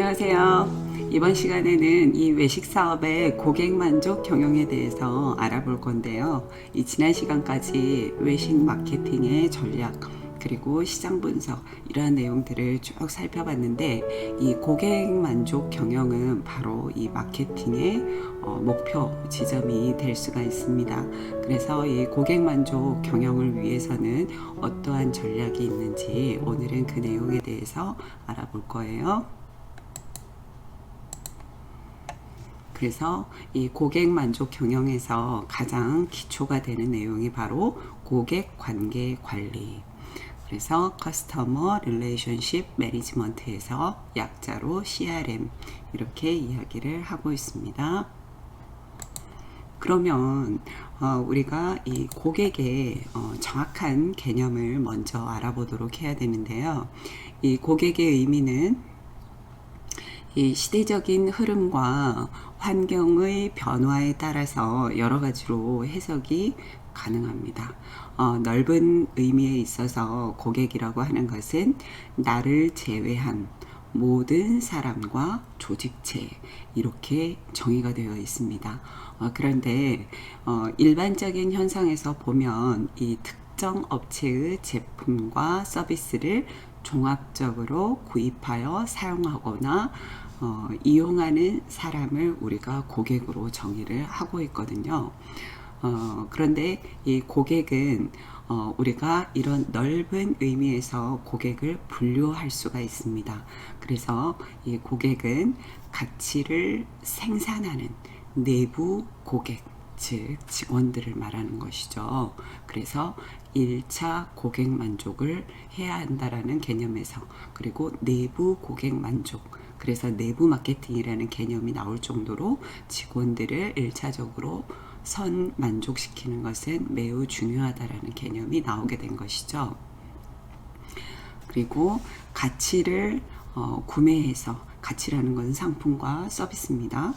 안녕하세요. 이번 시간에는 이 외식 사업의 고객 만족 경영에 대해서 알아볼 건데요. 이 지난 시간까지 외식 마케팅의 전략 그리고 시장 분석 이러한 내용들을 쭉 살펴봤는데 이 고객 만족 경영은 바로 이 마케팅의 목표 지점이 될 수가 있습니다. 그래서 이 고객 만족 경영을 위해서는 어떠한 전략이 있는지 오늘은 그 내용에 대해서 알아볼 거예요. 그래서 이 고객 만족 경영에서 가장 기초가 되는 내용이 바로 고객 관계 관리. 그래서 커스터머 릴레이션십 매니지먼트에서 약자로 CRM 이렇게 이야기를 하고 있습니다. 그러면 우리가 이 고객의 정확한 개념을 먼저 알아보도록 해야 되는데요. 이 고객의 의미는 이 시대적인 흐름과 환경의 변화에 따라서 여러 가지로 해석이 가능합니다. 넓은 의미에 있어서 고객이라고 하는 것은 나를 제외한 모든 사람과 조직체 이렇게 정의가 되어 있습니다. 그런데 일반적인 현상에서 보면 이 특정 업체의 제품과 서비스를 종합적으로 구입하여 사용하거나 이용하는 사람을 우리가 고객으로 정의를 하고 있거든요. 그런데 이 고객은 우리가 이런 넓은 의미에서 고객을 분류할 수가 있습니다. 그래서 이 고객은 가치를 생산하는 내부 고객, 즉 직원들을 말하는 것이죠. 그래서 1차 고객 만족을 해야 한다라는 개념에서, 그리고 내부 고객 만족, 그래서 내부 마케팅이라는 개념이 나올 정도로 직원들을 1차적으로 선 만족시키는 것은 매우 중요하다라는 개념이 나오게 된 것이죠. 그리고 가치를 구매해서, 가치라는 것은 상품과 서비스입니다.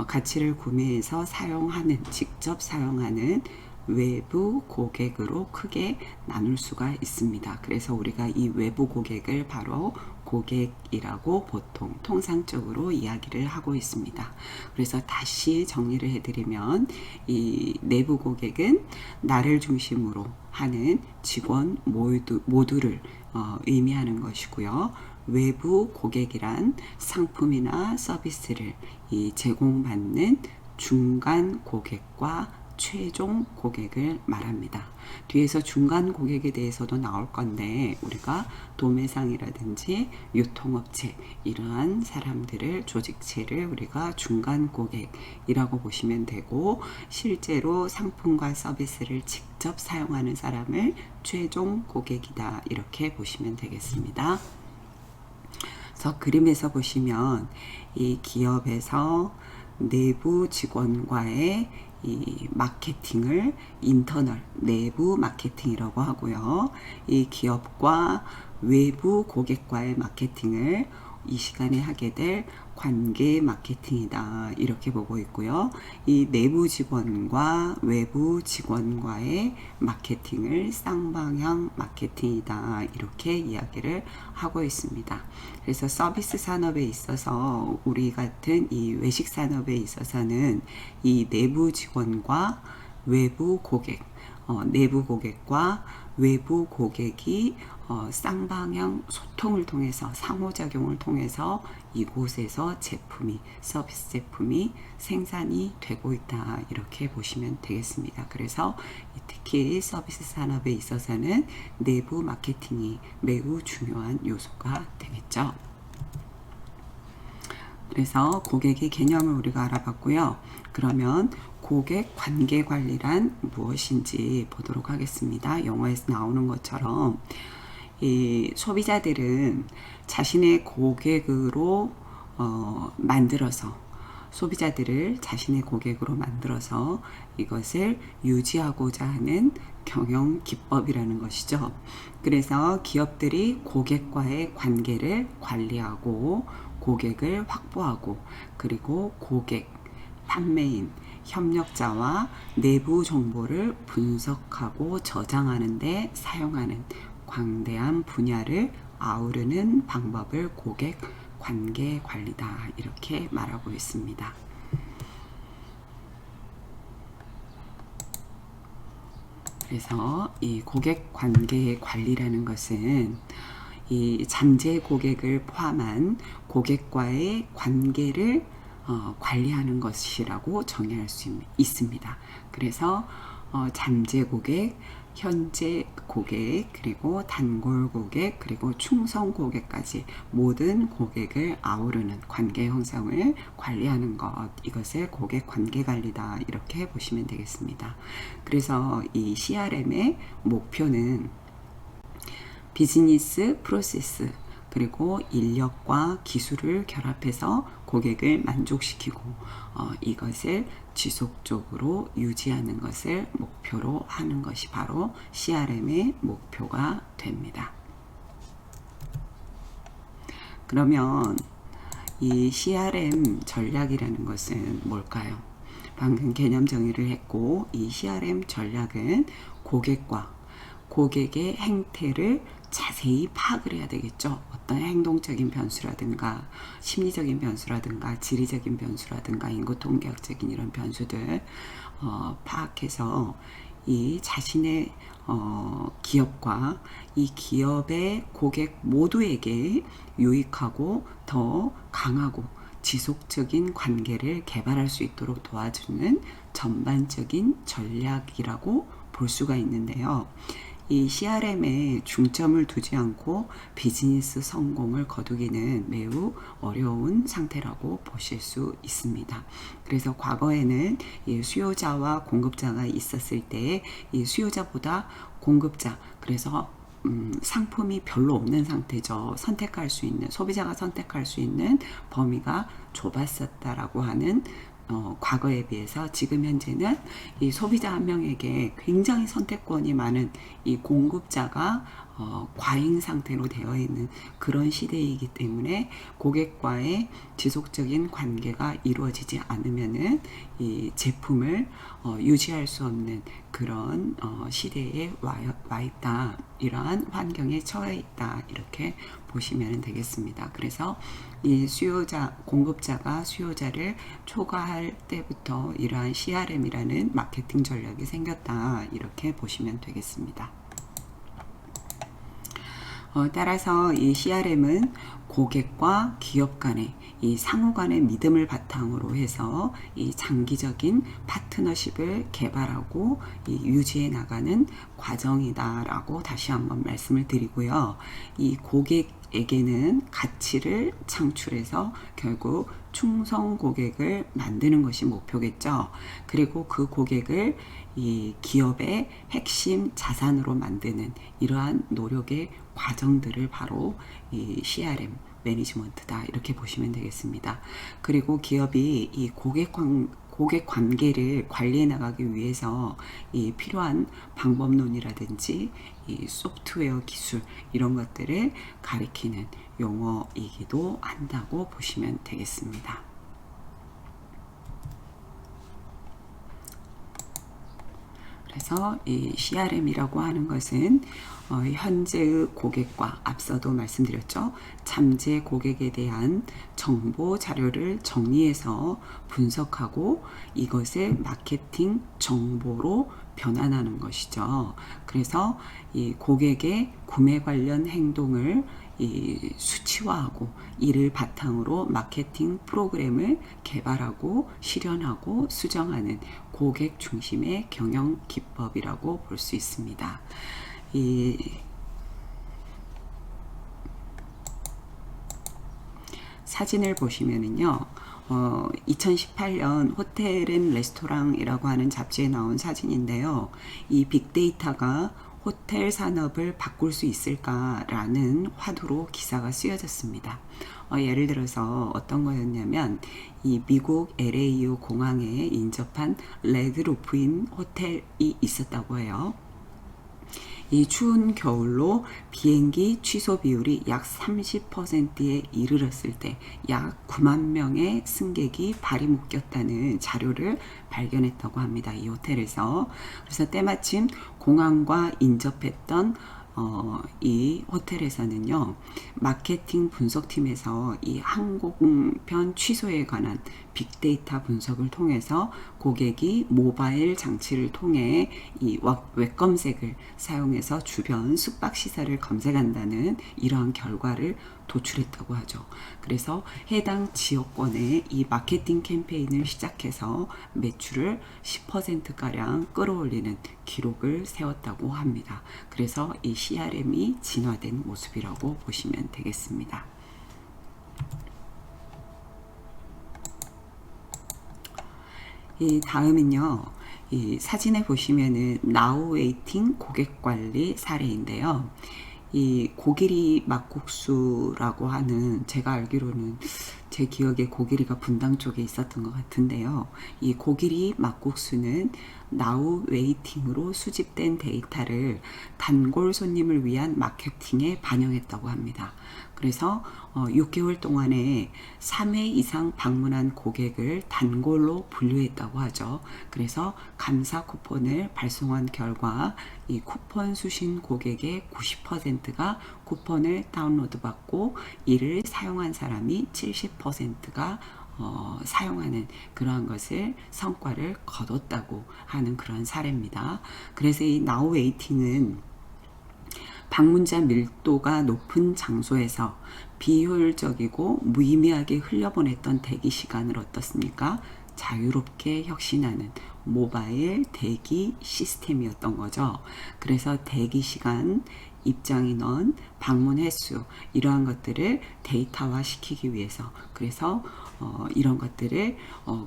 가치를 구매해서 사용하는, 직접 사용하는 외부 고객으로 크게 나눌 수가 있습니다. 그래서 우리가 이 외부 고객을 바로 고객이라고 보통 통상적으로 이야기를 하고 있습니다. 그래서 다시 정리를 해드리면 이 내부 고객은 나를 중심으로 하는 직원 모두를 의미하는 것이고요. 외부 고객이란 상품이나 서비스를 제공받는 중간 고객과 최종 고객을 말합니다. 뒤에서 중간 고객에 대해서도 나올 건데 우리가 도매상이라든지 유통업체 이러한 사람들을 조직체를 우리가 중간 고객이라고 보시면 되고, 실제로 상품과 서비스를 직접 사용하는 사람을 최종 고객이다 이렇게 보시면 되겠습니다. 그래서 그림에서 보시면 이 기업에서 내부 직원과의 이 마케팅을 인터널 내부 마케팅이라고 하고요. 이 기업과 외부 고객과의 마케팅을 이 시간에 하게 될 관계 마케팅이다 이렇게 보고 있고요. 이 내부 직원과 외부 직원과의 마케팅을 쌍방향 마케팅이다 이렇게 이야기를 하고 있습니다. 그래서 서비스 산업에 있어서, 우리 같은 이 외식 산업에 있어서는 이 내부 직원과 외부 고객, 내부 고객과 외부 고객이 쌍방향 소통을 통해서, 상호작용을 통해서 이곳에서 서비스 제품이 생산이 되고 있다 이렇게 보시면 되겠습니다. 그래서 특히 서비스 산업에 있어서는 내부 마케팅이 매우 중요한 요소가 되겠죠. 그래서 고객의 개념을 우리가 알아봤고요. 그러면 고객 관계 관리란 무엇인지 보도록 하겠습니다. 영어에서 나오는 것처럼 이 소비자들은 자신의 고객으로 소비자들을 자신의 고객으로 만들어서 이것을 유지하고자 하는 경영 기법이라는 것이죠. 그래서 기업들이 고객과의 관계를 관리하고 고객을 확보하고, 그리고 고객, 판매인, 협력자와 내부 정보를 분석하고 저장하는 데 사용하는 광대한 분야를 아우르는 방법을 고객 관계 관리다 이렇게 말하고 있습니다. 그래서 이 고객 관계 관리라는 것은 이 잠재 고객을 포함한 고객과의 관계를 관리하는 것이라고 정의할 수 있습니다. 그래서 잠재 고객, 현재 고객, 그리고 단골 고객, 그리고 충성 고객까지 모든 고객을 아우르는 관계 형성을 관리하는 것, 이것을 고객 관계 관리다 이렇게 보시면 되겠습니다. 그래서 이 CRM의 목표는 비즈니스 프로세스 그리고 인력과 기술을 결합해서 고객을 만족시키고 이것을 지속적으로 유지하는 것을 목표로 하는 것이 바로 CRM의 목표가 됩니다. 그러면 이 CRM 전략이라는 것은 뭘까요? 방금 개념 정의를 했고, 이 CRM 전략은 고객의 행태를 자세히 파악을 해야 되겠죠. 어떤 행동적인 변수라든가 심리적인 변수라든가 지리적인 변수라든가 인구통계학적인 이런 변수들 파악해서 이 자신의 기업과 이 기업의 고객 모두에게 유익하고 더 강하고 지속적인 관계를 개발할 수 있도록 도와주는 전반적인 전략이라고 볼 수가 있는데요. 이 CRM에 중점을 두지 않고 비즈니스 성공을 거두기는 매우 어려운 상태라고 보실 수 있습니다. 그래서 과거에는 이 수요자와 공급자가 있었을 때 이 수요자보다 공급자, 그래서 상품이 별로 없는 상태죠. 선택할 수 있는, 소비자가 선택할 수 있는 범위가 좁았었다라고 하는 과거에 비해서 지금 현재는 이 소비자 한 명에게 굉장히 선택권이 많은 이 공급자가 과잉 상태로 되어 있는 그런 시대이기 때문에 고객과의 지속적인 관계가 이루어지지 않으면은 이 제품을 유지할 수 없는 그런 시대에 와 있다. 이러한 환경에 처해 있다. 이렇게 보시면 되겠습니다. 그래서 이 공급자가 수요자를 초과할 때부터 이러한 CRM이라는 마케팅 전략이 생겼다. 이렇게 보시면 되겠습니다. 따라서 이 CRM은 고객과 기업 간의 이 상호 간의 믿음을 바탕으로 해서 이 장기적인 파트너십을 개발하고 유지해 나가는 과정이다라고 다시 한번 말씀을 드리고요. 이 고객에게는 가치를 창출해서 결국 충성 고객을 만드는 것이 목표겠죠. 그리고 그 고객을 이 기업의 핵심 자산으로 만드는 이러한 노력의 과정들을 바로 이 CRM 매니지먼트다 이렇게 보시면 되겠습니다. 그리고 기업이 이 고객 관계를 관리해 나가기 위해서 이 필요한 방법론이라든지 이 소프트웨어 기술 이런 것들을 가리키는 용어이기도 한다고 보시면 되겠습니다. 그래서 이 CRM이라고 하는 것은 현재의 고객과 앞서도 말씀드렸죠. 잠재 고객에 대한 정보 자료를 정리해서 분석하고 이것을 마케팅 정보로 변환하는 것이죠. 그래서 이 고객의 구매 관련 행동을 수치화하고 이를 바탕으로 마케팅 프로그램을 개발하고 실현하고 수정하는 고객 중심의 경영 기법이라고 볼 수 있습니다. 이 사진을 보시면은요, 2018년 호텔 앤 레스토랑이라고 하는 잡지에 나온 사진인데요. 이 빅데이터가 호텔 산업을 바꿀 수 있을까라는 화두로 기사가 쓰여졌습니다. 예를 들어서 어떤 거였냐면 이 미국 LAU 공항에 인접한 레드루프인 호텔이 있었다고 해요. 이 추운 겨울로 비행기 취소 비율이 약 30%에 이르렀을 때 약 9만 명의 승객이 발이 묶였다는 자료를 발견했다고 합니다. 이 호텔에서. 그래서 때마침 공항과 인접했던 이 호텔에서는요, 마케팅 분석팀에서 이 항공편 취소에 관한 빅데이터 분석을 통해서 고객이 모바일 장치를 통해 이 웹 검색을 사용해서 주변 숙박시설을 검색한다는 이러한 결과를 도출했다고 하죠. 그래서 해당 지역권에 이 마케팅 캠페인을 시작해서 매출을 10%가량 끌어올리는 기록을 세웠다고 합니다. 그래서 이 CRM이 진화된 모습이라고 보시면 되겠습니다. 이 다음은요, 이 사진에 보시면은 나우 웨이팅 고객 관리 사례인데요. 이 고기리 막국수라고 하는, 제가 알기로는 제 기억에 고기리가 분당 쪽에 있었던 것 같은데요. 이 고기리 막국수는 나우 웨이팅으로 수집된 데이터를 단골 손님을 위한 마케팅에 반영했다고 합니다. 그래서 6개월 동안에 3회 이상 방문한 고객을 단골로 분류했다고 하죠. 그래서 감사 쿠폰을 발송한 결과 이 쿠폰 수신 고객의 90%가 쿠폰을 다운로드 받고 이를 사용한 사람이 70%가 사용하는 그러한 것을 성과를 거뒀다고 하는 그런 사례입니다. 그래서 이 나우 웨이팅은 방문자 밀도가 높은 장소에서 비효율적이고 무의미하게 흘려보냈던 대기 시간을 어떻습니까? 자유롭게 혁신하는 모바일 대기 시스템이었던 거죠. 그래서 대기 시간, 입장 인원, 방문 횟수 이러한 것들을 데이터화 시키기 위해서, 그래서 이런 것들을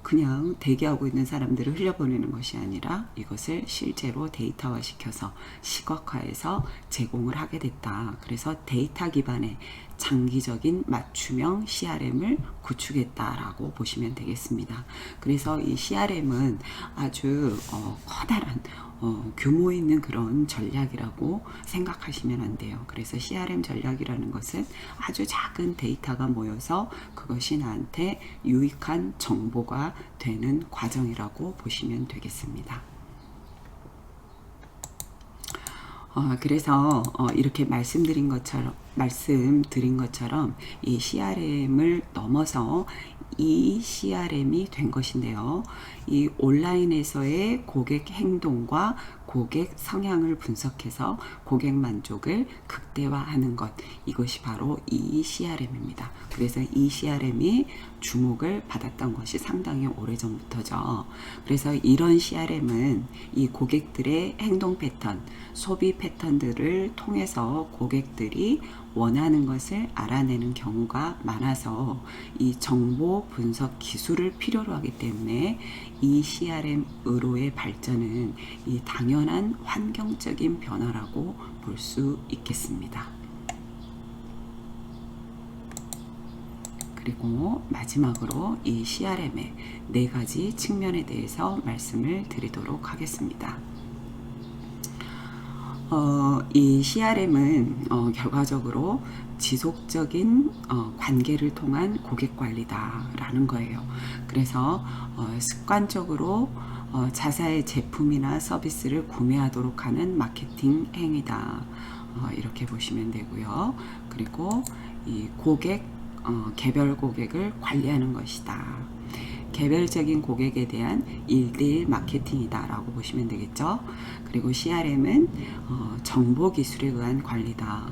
그냥 대기하고 있는 사람들을 흘려보내는 것이 아니라 이것을 실제로 데이터화 시켜서 시각화해서 제공을 하게 됐다. 그래서 데이터 기반의 장기적인 맞춤형 CRM을 구축했다라고 보시면 되겠습니다. 그래서 이 CRM은 아주 커다란 규모 있는 그런 전략이라고 생각하시면 안 돼요. 그래서 CRM 전략이라는 것은 아주 작은 데이터가 모여서 그것이 나한테 유익한 정보가 되는 과정이라고 보시면 되겠습니다. 그래서 이렇게 말씀드린 것처럼 이 CRM을 넘어서 이 CRM이 된 것인데요. 이 온라인에서의 고객 행동과 고객 성향을 분석해서 고객 만족을 극대화하는 것, 이것이 바로 이 CRM입니다. 그래서 이 CRM이 주목을 받았던 것이 상당히 오래전부터죠. 그래서 이런 CRM은 이 고객들의 행동 패턴, 소비 패턴들을 통해서 고객들이 원하는 것을 알아내는 경우가 많아서 이 정보 분석 기술을 필요로 하기 때문에 이 CRM으로의 발전은 이 당연한 환경적인 변화라고 볼 수 있겠습니다. 그리고 마지막으로 이 CRM의 4가지 측면에 대해서 말씀을 드리도록 하겠습니다. 이 CRM은 결과적으로 지속적인 관계를 통한 고객 관리다라는 거예요. 그래서 습관적으로 자사의 제품이나 서비스를 구매하도록 하는 마케팅 행위다. 이렇게 보시면 되고요. 그리고 이 개별 고객을 관리하는 것이다. 개별적인 고객에 대한 1대1 마케팅이다 라고 보시면 되겠죠. 그리고 CRM은 정보 기술에 의한 관리다.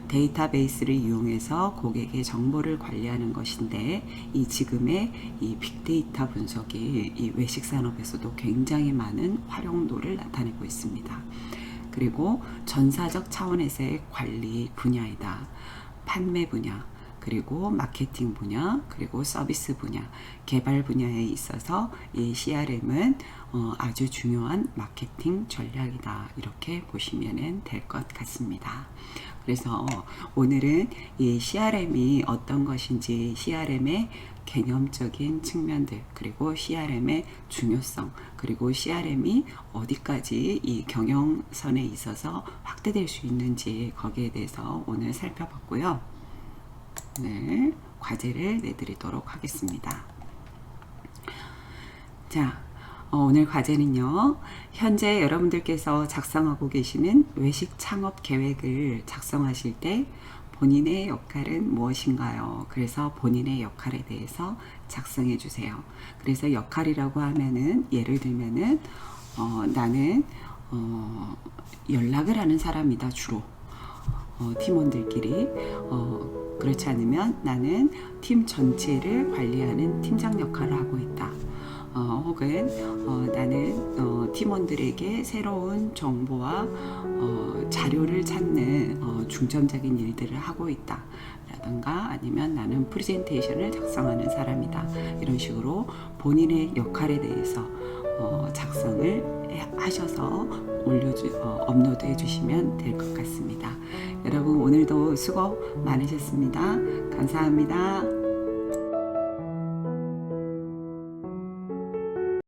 데이터베이스를 이용해서 고객의 정보를 관리하는 것인데, 이 지금의 이 빅데이터 분석이 이 외식 산업에서도 굉장히 많은 활용도를 나타내고 있습니다. 그리고 전사적 차원에서의 관리 분야이다. 판매 분야, 그리고 마케팅 분야, 그리고 서비스 분야, 개발 분야에 있어서 이 CRM은 아주 중요한 마케팅 전략이다. 이렇게 보시면 될 것 같습니다. 그래서 오늘은 이 CRM이 어떤 것인지, CRM의 개념적인 측면들, 그리고 CRM의 중요성, 그리고 CRM이 어디까지 이 경영선에 있어서 확대될 수 있는지, 거기에 대해서 오늘 살펴봤고요. 네, 과제를 내드리도록 하겠습니다. 자, 오늘 과제는요, 현재 여러분들께서 작성하고 계시는 외식 창업 계획을 작성하실 때 본인의 역할은 무엇인가요? 그래서 본인의 역할에 대해서 작성해 주세요. 그래서 역할이라고 하면은, 예를 들면은, 나는, 연락을 하는 사람이다, 주로. 팀원들끼리. 그렇지 않으면 나는 팀 전체를 관리하는 팀장 역할을 하고 있다. 혹은 나는 팀원들에게 새로운 정보와 자료를 찾는 중점적인 일들을 하고 있다. 라든가 아니면 나는 프레젠테이션을 작성하는 사람이다. 이런 식으로 본인의 역할에 대해서 작성을 하셔서 업로드해 주시면 될 것 같습니다. 여러분 오늘도 수고 많으셨습니다. 감사합니다.